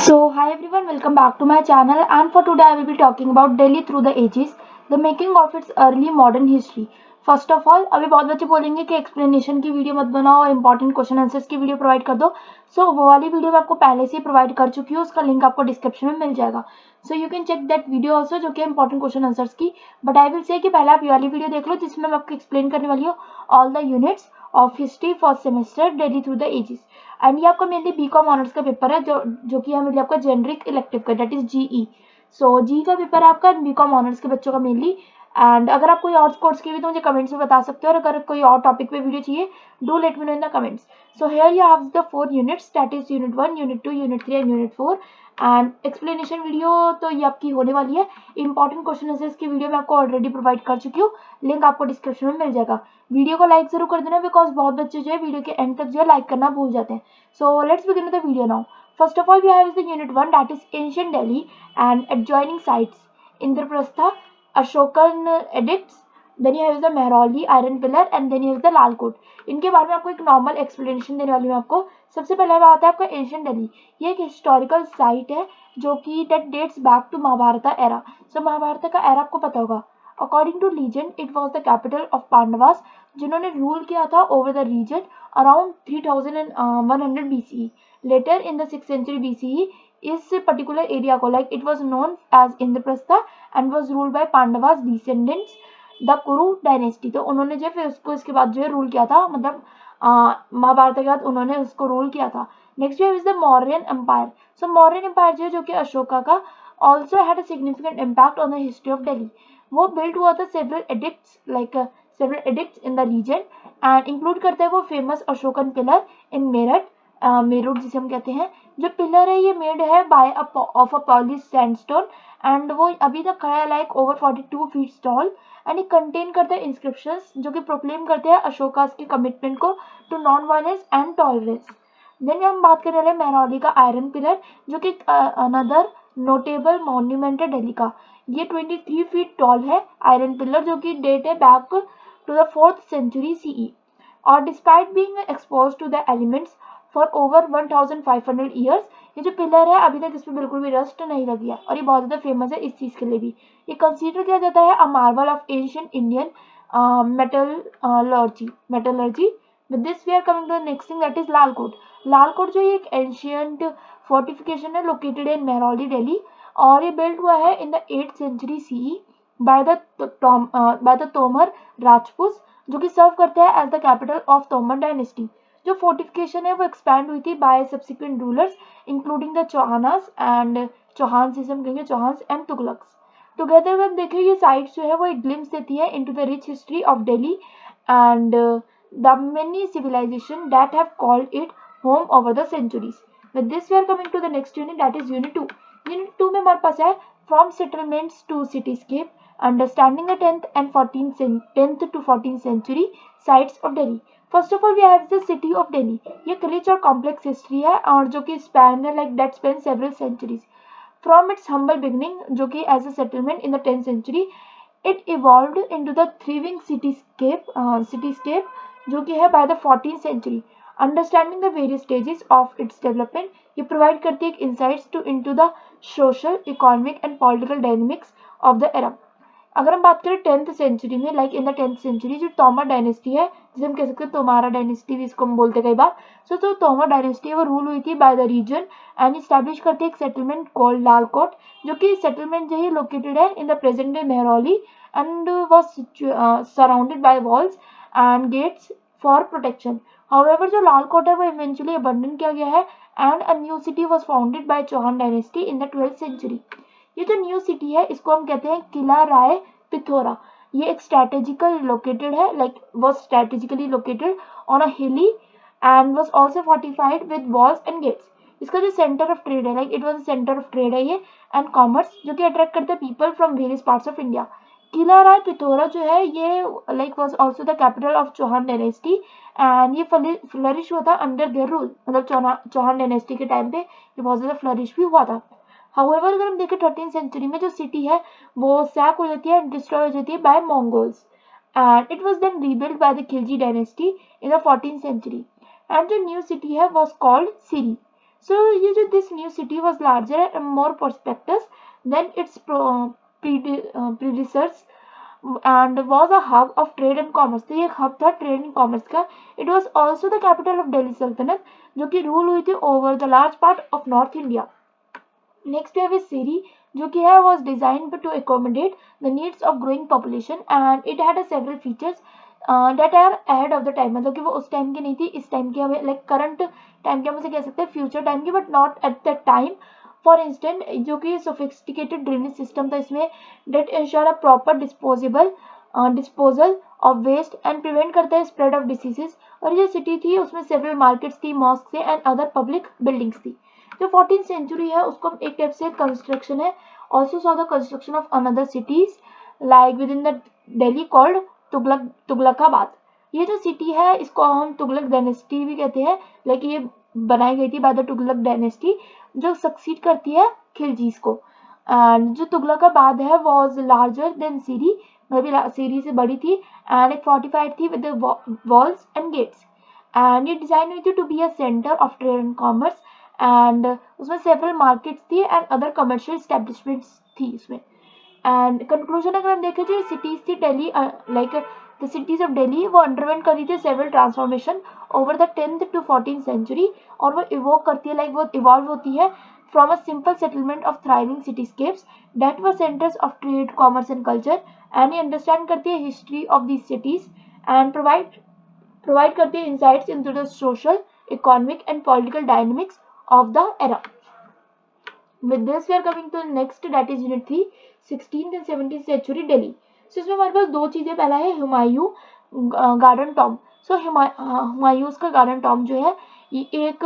So, hi everyone, welcome back to my channel. And for today, I will be talking about Delhi through the ages, the making of its early modern history. First of all अभी बहुत बच्चे बोलेंगे कि explanation की video मत बनाओ, important question answers की video provide कर दो. सो वो वाली वीडियो मैं आपको पहले से ही प्रोवाइड कर चुकी हूँ, उसका लिंक आपको डिस्क्रिप्शन में मिल जाएगा. So you can check that video also, जो कि इंपॉर्टेंट क्वेश्चन आंसर्स की. बट आई विल से कि पहले आप ये वाली वीडियो देख लो, जिसमें मैं आपको एक्सप्लेन करने वाली हूँ all the units of history first semester Delhi through the ages. And ये आपका मेनली बीकॉम ऑनर्स का पेपर है, जो कि है मेनली आपका जेनरिक इलेक्टिव का, that is GE. So GE का पेपर है आपका बीकॉम ऑनर्स के बच्चों का मेनली. एंड अगर आप कोई और कोर्स की भी तो मुझे कमेंट्स में बता सकते हो, और अगर कोई और टॉपिक पे वीडियो चाहिए do let me know in the comments. So here you have the 4 units, that is unit 1, unit 2, unit 3 and unit 4. And explanation video तो ये आपकी होने वाली है. इंपॉर्टेंट क्वेश्चन आंसर्स की वीडियो मैं आपको ऑलरेडी प्रोवाइड कर चुकी हूँ, लिंक आपको डिस्क्रिप्शन में मिल जाएगा. वीडियो को लाइक जरूर कर देना, बिकॉज बहुत बच्चे जो है वीडियो के एंड तक जो है लाइक करना भूल जाते हैं. So let's begin the video now. First of all, we have the unit 1, that is ancient Delhi and adjoining sites. Indraprastha, Ashokan edicts. Then you have the Mehrauli iron pillar and then you have the Lal Kot. इनके बारे में आपको एक normal explanation देने वाली हूँ आपको. सबसे पहले आता है आपका एंशियंट दिल्ली. ये एक हिस्टोरिकल साइट है जो कि date dates back to Mahabharata era. So Mahabharata का एरा आपको पता होगा. According to legend it was the capital of Pandavas, जिन्होंने रूल किया था over the region around 3100 BCE. Later in the 6th century BCE, इस particular area को like it was known as Indraprastha and was ruled by Pandavas descendants the कुरु dynasty. तो उन्होंने जो फिर उसको इसके बाद जो है रूल किया था, मतलब महाभारत के बाद उन्होंने उसको रूल किया था. Next is the Mauryan empire. So Mauryan empire जो कि अशोका का also had a significant impact on the history of Delhi. वो बिल्ड हुआ था several edicts in the region and include करते हैं वो famous Ashokan pillar in Meerut. Meerut जिसे हम कहते हैं. जो पिलर है ये मेड है by of a polished sandstone and वो अभी तक खड़ा है like over 42 feet tall. And ये कंटेन करते हैं इंस्क्रिप्शंस जो कि प्रोक्लेम करते हैं अशोकास के कमिटमेंट को to non violence and tolerance. Then हम बात करने वाले मेहरौली का आयरन पिलर, जो कि अनदर नोटेबल मॉन्यूमेंट है दिल्ली का. ये 23 फीट टॉल है आयरन पिलर, जो कि डेट है back to the 4th century CE. और despite being exposed to the elements for over 1500 years, ये जो पिलर है अभी तक इस पर बिल्कुल भी रस्ट नहीं लगी है, और ये बहुत ज़्यादा फेमस है इस चीज़ के लिए भी. ये कंसीडर किया जाता है a marvel of ancient Indian metallurgy. With this we are coming to the next thing, that is Lal Kot. Lal Kot जो एक एंशियंट फोर्टिफिकेशन है लोकेटेड इन मेहरौली दिल्ली, और ये बिल्ड हुआ है in the 8th century CE by the Tomar Rajput, जो कि सर्व करते हैं as the capital of Tomar dynasty. जो फोर्टिफिकेशन है वो एक्सपैंड हुई थी by subsequent rulers including the चौहानास and Chauhan system कहेंगे, चौहान्स एंड तुगलक्स. टुगेदर अगर देखें ये साइट्स जो है वो एक ग्लिम्स देती है into the rich history of Delhi and the many civilisation that have called it home over the centuries. With this we are coming to the next unit, that is unit 2. Unit 2 में हमारे पास है from settlements to cityscape, understanding the 10th to 14th century sites of Delhi. First of all we have the city of Delhi. ये एक rich और complex history है और जो कि स्पैन है like that span several centuries. From its humble beginning जो कि as a settlement in the 10th century, it evolved into the thriving cityscape जो कि है by the 14th century. Understanding the various stages of its development, ये provide करती है insights to into the social, economic and political dynamics of the era. अगर हम बात करें 10th century में, like in the 10th century जो Tomar dynasty है, जिसे हम कह सकते हैं तोमारा डायनेस्टी भी इसको हम बोलते कई बार. सो जो तोमर डायनेस्टी है वो रूल हुई थी by the region and establish करती है एक सेटलमेंट कॉल्ड लाल कोट, जो कि सेटलमेंट जो है लोकेटेड है in the present day Mehrauli and was surrounded by walls and gates for protection. However जो लाल कोट है वो इवेंचुअली अबंडन किया गया है and a new city was founded by Chauhan dynasty in the 12th century. ये जो न्यू सिटी है इसको हम कहते हैं किला राय पिथौरा. ये एक स्ट्रेटेजिकल लोकेटेड है, like was strategically located on a hilly and was also fortified with walls and gates. इसका जो सेंटर ऑफ ट्रेड है, like it was centre of trade है ये एंड कॉमर्स, जो कि अट्रैक्ट करते हैं people from various parts of India. Qila Rai Pithora जो है ये like was also the capital of Chauhan dynasty and ये फ्लरिश हुआ था अंडर देयर रूल, मतलब चौहान डायनेस्टी के टाइम पे ये बहुत ज्यादा फ्लरिश भी हुआ था. हाउएवर अगर हम देखें 13th century में जो सिटी है वो सैक हो जाती है, डिस्ट्रॉय हो जाती है by Mongols and it was then rebuild by the Khilji dynasty in the 14th century. And जो न्यू सिटी है वाज कॉल्ड सिरी. So ये जो this new city was larger and more prosperous than its predecessors and was a hub of trade and commerce. तो ये एक hub था trade and commerce का. It was also the capital of Delhi Sultanate जो कि rule हुई थी over the large part of North India. Next we have is Siri जो कि है was designed to accommodate the needs of growing population and it had a several features that are ahead of the time. मतलब कि वो उस time की नहीं थी, इस टाइम की हमें like current टाइम की हम उसे कह सकते हैं फ्यूचर टाइम की, but not at that time. For instant जो कि सोफिस्टिकेटेड ड्रेनेज सिस्टम था इसमें that ensure a proper disposal of waste and prevent करता है स्प्रेड ऑफ डिसीजेस. और ये सिटी थी उसमें सेवरल मार्केट्स थी, मॉस्क थे एंड अदर पब्लिक बिल्डिंग्स थी. जो 14th सेंचुरी है उसको एक टाइप से कंस्ट्रक्शन है. Also saw the construction of another cities like within the Delhi called Tughlakabad. ये जो सिटी है इसको हम तुगलक डायनेस्टी भी कहते हैं. लाइक ये बनाई गई थी बाय द तुगलक डायनेस्टी जो सक्सीड करती है खिलजीज को. एंड जो तुगलकाबाद है वाज लार्जर देन सीरी, मतलब सीरी से बड़ी थी एंड एक फोर्टिफाइड थी with walls and gates. And ये डिजाइन हुई थी to be a centre of trade and commerce and उसमें सेवरल मार्केट्स थी एंड अदर कमर्शियल एस्टेब्लिशमेंट्स थी इसमें. एंड कंक्लूजन अगर हम देखें जो सिटीज थी Delhi like the cities of Delhi वो अंडरवेंट कर रही थी several transformation over the 10th to 14th century और वो इवोक करती है लाइक वो इवॉल्व होती है from a simple settlement of thriving cityscapes that were centres of trade commerce and culture. And ये अंडरस्टैंड करती है history of these cities and provide करती है insights into the social economic and political dynamics of the era. With this we are coming to the next, that is unit 3, 16th and 17th century Delhi. So इसमें हमारे पास दो चीजें, पहला है Humayun garden tomb. So Humayun का garden tomb जो है ये एक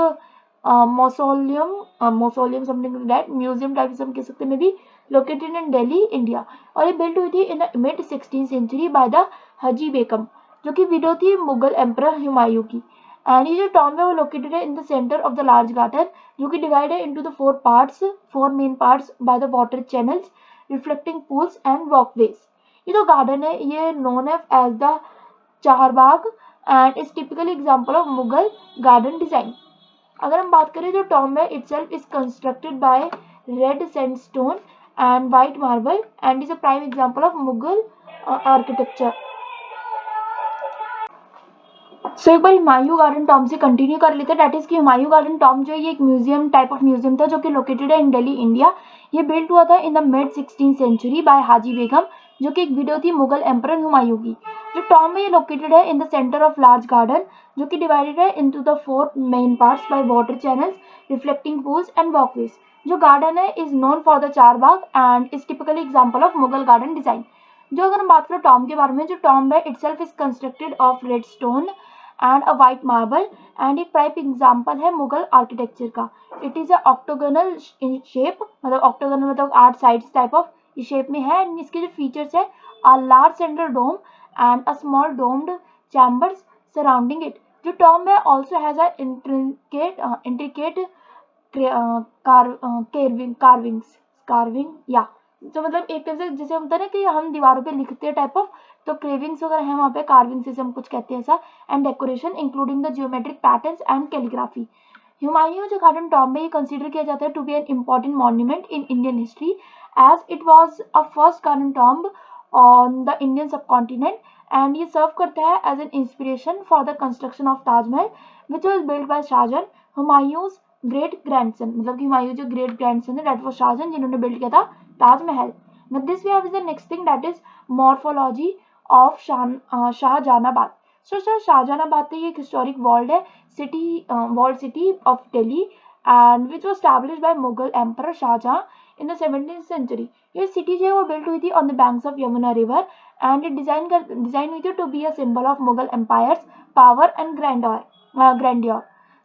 mausoleum something that museum type से हम कह सकते हैं maybe located in Delhi India. और ये बिल्ड हुई थी in the mid 16th century by the Haji Begum जो कि विडो थी मुगल एम्परर हुमायूं की. एंड ये जो टॉम है वो लोकेटेड है in the centre of the large garden जो कि डिवाइड है into the four main parts by the water channels reflecting pools and walkways. ये जो गार्डन है ये नोन है as the Charbagh and is typical example of Mughal garden design. अगर हम बात करें जो टॉम है itself is constructed by red sandstone and white marble and is a prime example of Mughal architecture. सो एक बार हुमायूं गार्डन टॉम से कंटिन्यू कर लेते हैं. डेट इज कि हुमायूं गार्डन टॉम जो है ये एक म्यूजियम टाइप ऑफ म्यूजियम था जो कि लोकेटेड है इन दिल्ली इंडिया. ये बिल्ट हुआ था in the mid 16th century by Haji Begum जो कि एक विडो थी मुगल एम्परर हुमायूं की. जो टॉम है ये लोकेटेड है in the centre of large garden जो कि डिवाइडेड है into the 4 main parts by water channels reflecting pools and walkways. जो गार्डन है is known for the Charbagh and is typically example of Mughal garden design. जो अगर हम बात करें टॉम के बारे में, जो टॉम है itself is constructed of red stone and a white marble and एक प्राइम एग्जाम्पल है मुगल आर्किटेक्चर का. It is a octagonal in shape, मतलब ऑक्टोगोनल मतलब 8 साइड्स टाइप ऑफ शेप में है. एंड इसके जो फीचर्स है a large central dome and a small domed chambers surrounding it. जो टॉम है also has a intricate carving या तो मतलब एक तरह से जैसे होता है ना कि हम दीवारों पे लिखते हैं टाइप ऑफ, तो क्रेविंग्स वगैरह है वहाँ पे, कार्विंग से हम कुछ कहते हैं ऐसा. And decoration including the geometric patterns and calligraphy. Humayun जो गार्डन टॉम में कंसीडर किया जाता है to be an important monument in Indian history as it was a first garden tomb on the Indian subcontinent. And ये serve करता है as an inspiration for the construction of Taj Mahal which was built by Shah Jahan Humayun's great grandson. मतलब कि हुमायूं जो great grandson है that was Shahjahan जिन्होंने build किया था Taj Mahal. With this we have the next thing, that is morphology of Shahjahanabad. So Shahjahanabad एक historic walled city of Delhi and which was established by Mughal Emperor Shah Jahan in the 17th century. ये city जो है वो built हुई थी on the banks of Yamuna river and it design हुई थी to be a symbol of Mughal empire's power and grandeur.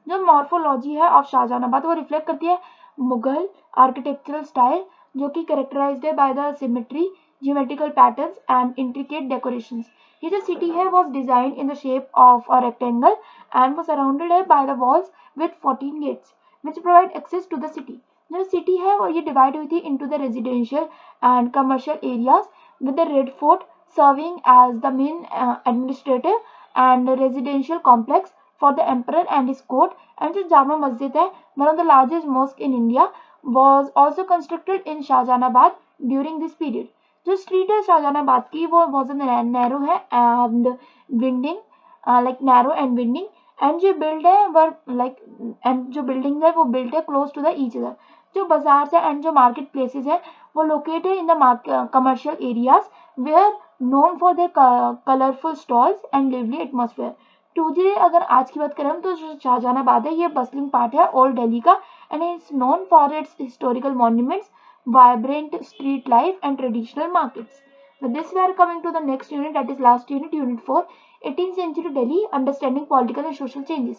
जो morphology है of शाहजहानाबाद वो reflect करती है मुगल architectural style जो कि characterized है by the symmetry, geometrical patterns and intricate decorations. ये जो city है was designed in the shape of a rectangle and was surrounded है by the walls with 14 gates which provide access to the city. जो city है वो ये divide हुई थी into the residential and commercial areas with the Red Fort serving as the main administrative and residential complex for the emperor and his court. And जो जामा मस्जिद है, one of the largest mosque in India, was also constructed in Shahjahanabad during this period. जो street है शाहजहानाबाद की वो बहुत narrow है and winding, like narrow and winding, and जो build है वर लाइक एंड जो बिल्डिंग है वो बिल्ड है close to the each other. जो बाजार है एंड जो मार्केट प्लेसेस है वो located in the commercial areas where known for their colourful stalls and lively atmosphere. Today अगर आज की बात करें हम तो शाहजहानाबाद है ये बस्लिंग पार्ट है ओल्ड दिल्ली का and it's known for its historical monuments, vibrant street life and traditional markets. With this we are coming to the next unit, that is last unit, unit 4, 18th century Delhi, understanding political and social changes.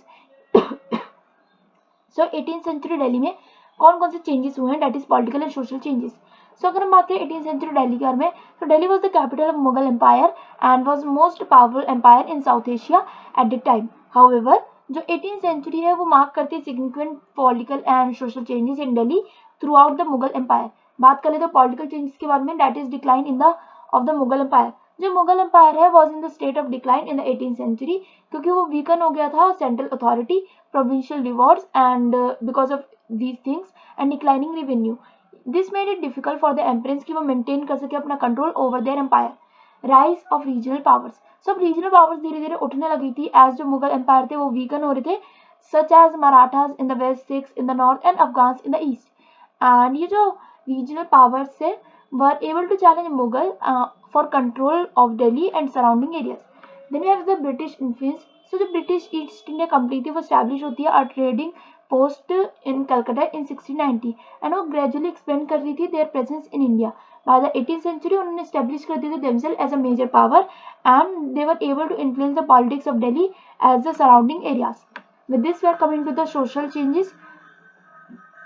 So 18th century Delhi में कौन कौन से changes हुए हैं, that is political and social changes. So अगर हम बात करें 18th century Delhi के बारे में तो Delhi was the capital of Mughal Empire and was most powerful empire in South Asia at the time. However जो 18th century है वो मार्क करती है significant political and social changes in Delhi throughout the Mughal Empire. बात करें तो political changes के बारे में, that is decline in the of the Mughal empire. जो मुगल एम्पायर है was in the state of decline in the 18th century क्योंकि वो वीकन हो गया था central authority, provincial rewards and because of these things and declining revenue. This made it difficult for the emperors कि वो maintain कर सके अपना control over their empire. Rise of regional powers. सब रीजनल पावर्स धीरे धीरे उठने लगी थी एज जो मुगल एम्पायर थे वो वीकन हो रहे थे, such as Marathas in the west, Sikhs in the north and Afghans in the east. And ये जो regional powers से were able to challenge Mughal for control of Delhi and surrounding areas. Then we have the British influence. So the British East India Company थी वो establish होती है a trading post in Calcutta in 1690 and वो gradually expand कर रही थी their presence in India. By the 18th century उन्होंने establish कर दी थी themselves as a major power and they were able to influence the politics of Delhi as the surrounding areas. With this we are coming to the social changes.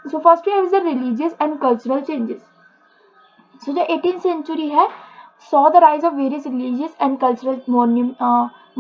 So first we have the religious and cultural changes. So the 18th century है saw the rise of various religious and cultural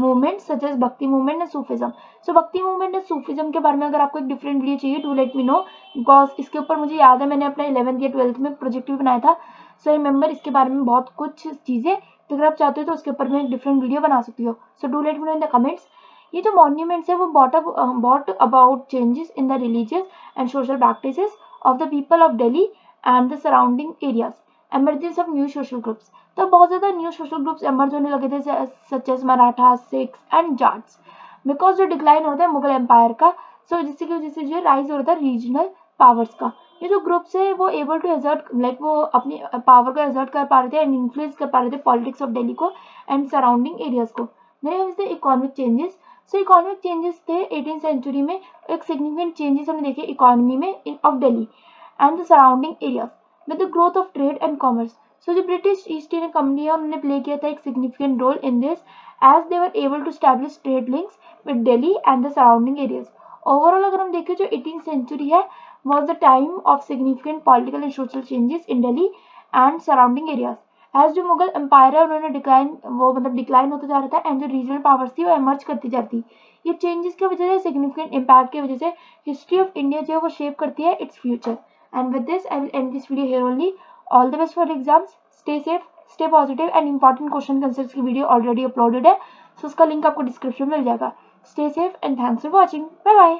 movements such as Bhakti movement and Sufism. So Bhakti movement and Sufism के बारे में अगर आपको एक different video चाहिए do let me know because इसके ऊपर मुझे याद है मैंने अपना 11th या 12th में प्रोजेक्ट भी बनाया था. So रिमेंबर इसके बारे में बहुत कुछ चीज़ें, तो अगर आप चाहते हो तो उसके ऊपर मैं एक डिफरेंट वीडियो बना सकती हो. So do let me know in the comments. ये जो मॉन्यूमेंट्स है वो brought about changes in the religious and social practices of the people of Delhi and the surrounding areas. Emergence of new social groups. तो बहुत ज़्यादा new social groups emerge होने लगे थे such as Maratha, Sikhs and Jats because जो decline होता है Mughal empire का. सो जिससे की वजह से जो राइज हो रहा था रीजनल पावर्स का. ये जो ग्रुप्स है वो एबल टू एजर्ट लाइक वो अपनी पावर को एजर्ट कर पा रहे थे एंड इन्फ्लुएंस कर पा रहे थे पॉलिटिक्स ऑफ दिल्ली को एंड सराउंडिंग एरियाज को. Then economic changes. So economic changes थे 18th सेंचुरी में. एक सिग्निफिकेंट चेंजेस हमने देखे इकोनॉमी में of Delhi and the surrounding areas with the growth of trade and commerce. So जो ब्रिटिश ईस्ट इंडिया कंपनी है उन्होंने प्ले किया था एक significant role in this as they were able to establish trade links with Delhi and the surrounding areas. Overall अगर हम देखें जो 18th सेंचुरी है was the time of significant political and social changes in Delhi and surrounding areas. As जो Mughal empire है उन्होंने decline होता जा रहा था एंड जो रीजनल पावर्स थी वो एमर्ज करती जाती. ये चेंजेस की वजह से सिग्निफिकेंट इम्पैक्ट की वजह से हिस्ट्री ऑफ इंडिया जो है वो शेप करती है its future. And with this I will end this video here only. All the best for exams. Stay safe, stay positive and important question answers की video already uploaded है, so उसका link आपको description में मिल जाएगा. Stay safe and thanks for watching. Bye bye.